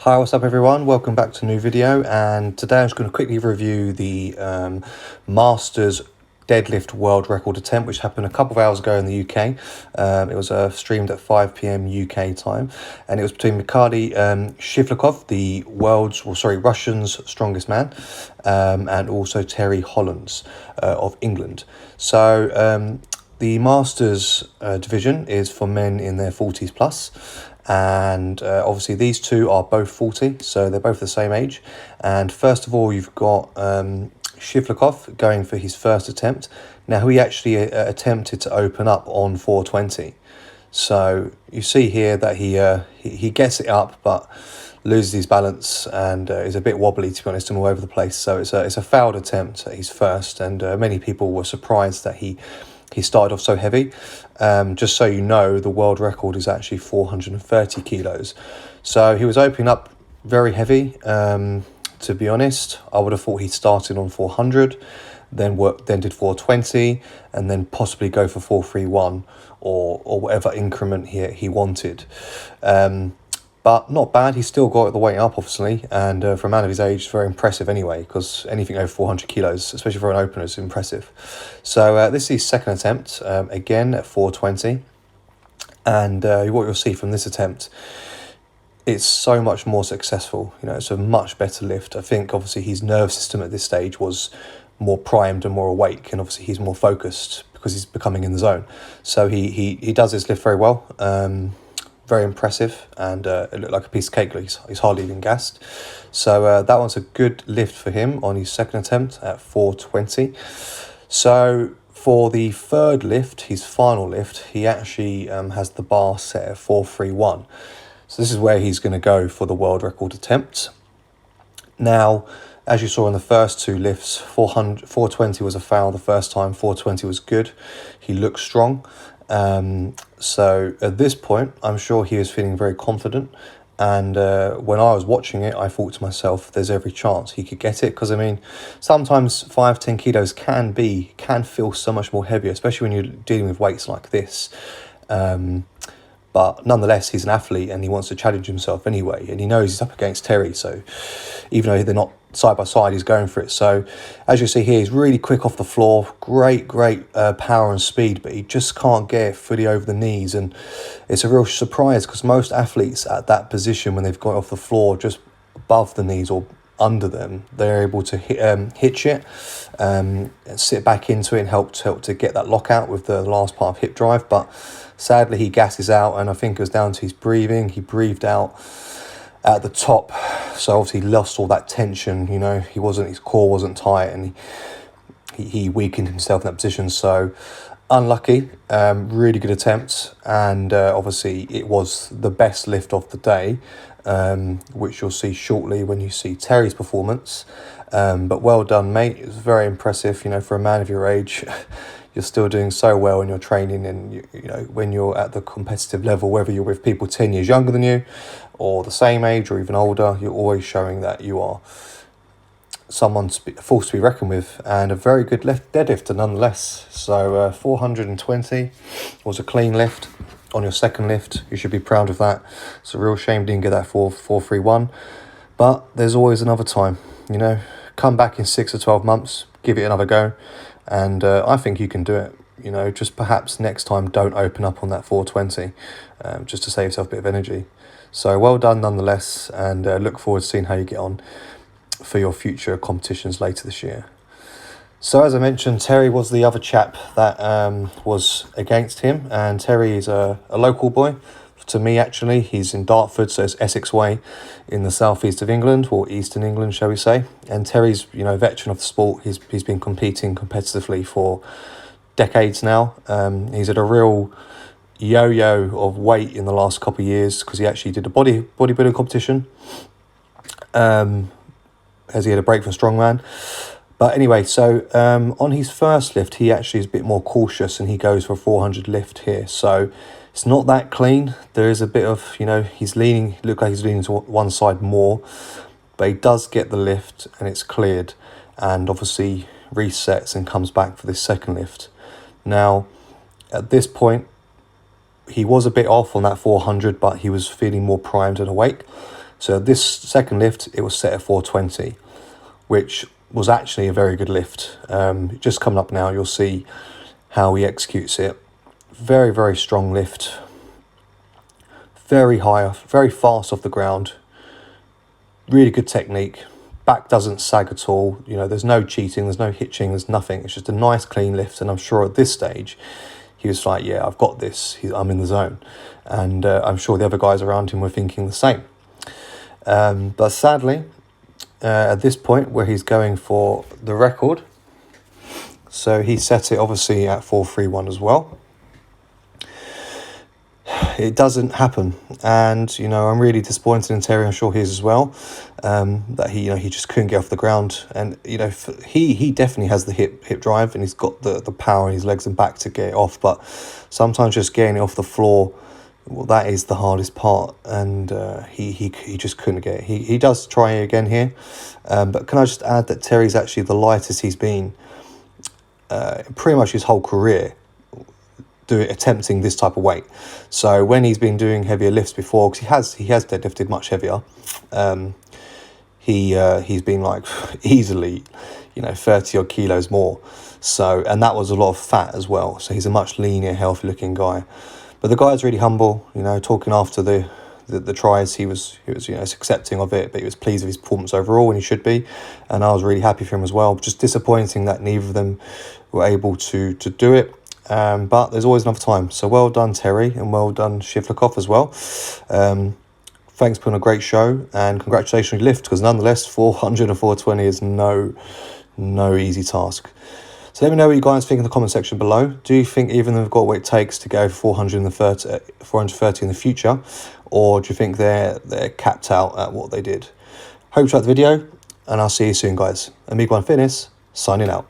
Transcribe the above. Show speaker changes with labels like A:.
A: Hi, what's up everyone? Welcome back to a new video, and today I'm just going to quickly review the Masters Deadlift World Record Attempt, which happened a couple of hours ago in the UK. It was streamed at 5 p.m. UK time, and it was between Mikhail Shivlyakov, the Russian's strongest man, and also Terry Holland of England. So the Masters division is for men in their 40s plus. And obviously these two are both 40, so they're both the same age. And first of all, you've got Shivlyakov going for his first attempt. Now, he actually attempted to open up on 420. So you see here that he gets it up, but loses his balance and is a bit wobbly, to be honest, and all over the place. So it's a failed attempt at his first, and many people were surprised that he started off so heavy. Just so you know, the world record is actually 430 kilos. So he was opening up very heavy. To be honest, I would have thought he started on 400, then did 420, and then possibly go for 431 or whatever increment he wanted. But not bad. He still got the weight up, obviously, and for a man of his age, it's very impressive anyway, because anything over 400 kilos, especially for an opener, is impressive. So this is his second attempt, again at 420, and what you'll see from this attempt, it's so much more successful. You know, it's a much better lift. I think, obviously, his nerve system at this stage was more primed and more awake, and obviously he's more focused because he's becoming in the zone. So he does his lift very well. Very impressive, and it looked like a piece of cake. He's hardly even gassed. So that one's a good lift for him on his second attempt at 420. So for the third lift, his final lift, he actually has the bar set at 431. So this is where he's going to go for the world record attempt. Now, as you saw in the first two lifts, 420 was a foul the first time, 420 was good. He looked strong. So at this point, I'm sure he was feeling very confident. And when I was watching it, I thought to myself, there's every chance he could get it. Because, I mean, sometimes 5-10 kilos can feel so much more heavier, especially when you're dealing with weights like this. But nonetheless, he's an athlete and he wants to challenge himself anyway. And he knows he's up against Terry. So even though they're not side by side, he's going for it. So as you see here, he's really quick off the floor. Great power and speed, but he just can't get it fully over the knees. And it's a real surprise because most athletes at that position, when they've got off the floor just above the knees or under them, they're able to hitch it, sit back into it and help to get that lockout with the last part of hip drive. But sadly, he gasses out, and I think it was down to his breathing. He breathed out at the top, so obviously he lost all that tension. You know, his core wasn't tight, and he weakened himself in that position. So unlucky. Really good attempt, and obviously it was the best lift of the day, which you'll see shortly when you see Terry's performance. But well done, mate. It was very impressive. You know, for a man of your age, you're still doing so well in your training, and you know, when you're at the competitive level, whether you're with people 10 years younger than you or the same age or even older, you're always showing that you are someone force to be reckoned with, and a very good deadlifter nonetheless. So 420 was a clean lift on your second lift. You should be proud of that. It's a real shame you didn't get that 431, but there's always another time. You know, come back in 6 or 12 months, give it another go, and I think you can do it. You know, just perhaps next time don't open up on that 420, just to save yourself a bit of energy. So well done nonetheless, and look forward to seeing how you get on for your future competitions later this year. So as I mentioned, Terry was the other chap that was against him, and Terry is a local boy to me, actually. He's in Dartford, so it's Essex way in the southeast of England, or eastern England, shall we say. And Terry's, you know, veteran of the sport. He's been competing competitively for decades now. He's at a real yo-yo of weight in the last couple of years, because he actually did a bodybuilding competition, as he had a break from strongman. But anyway, so on his first lift, he actually is a bit more cautious, and he goes for a 400 lift here. So it's not that clean. There is a bit of, you know, look like he's leaning to one side more, but he does get the lift and it's cleared, and obviously resets and comes back for this second lift. Now, at this point, he was a bit off on that 400, but he was feeling more primed and awake. So this second lift, it was set at 420, which was actually a very good lift. Just coming up now, you'll see how he executes it. Very, very strong lift. Very high, very fast off the ground. Really good technique. Back doesn't sag at all. You know, there's no cheating, there's no hitching, there's nothing. It's just a nice clean lift. And I'm sure at this stage, he was like, yeah, I've got this. I'm in the zone. And I'm sure the other guys around him were thinking the same. But sadly, at this point where he's going for the record, so he set it obviously at 431 as well. It doesn't happen, and you know, I'm really disappointed in Terry. I'm sure he is as well. That he just couldn't get off the ground, and you know, he definitely has the hip drive, and he's got the power in his legs and back to get it off. But sometimes just getting it off the floor, well, that is the hardest part, and he just couldn't get it. He does try again here, but can I just add that Terry's actually the lightest he's been pretty much his whole career, attempting this type of weight. So when he's been doing heavier lifts before, because he has deadlifted much heavier, he's been like easily, 30 odd kilos more. So, and that was a lot of fat as well. So he's a much leaner, healthy looking guy. But the guy's really humble, talking after the tries, he was accepting of it, but he was pleased with his performance overall, and he should be. And I was really happy for him as well. Just disappointing that neither of them were able to do it. But there's always enough time. So well done, Terry, and well done, Shivlyakov, as well. Thanks for putting a great show, and congratulations on your lift, because nonetheless, 400 and 420 is no easy task. So let me know what you guys think in the comment section below. Do you think even they've got what it takes to go 430 in the future, or do you think they're capped out at what they did? Hope you liked the video, and I'll see you soon, guys. Amigo One Fitness, signing out.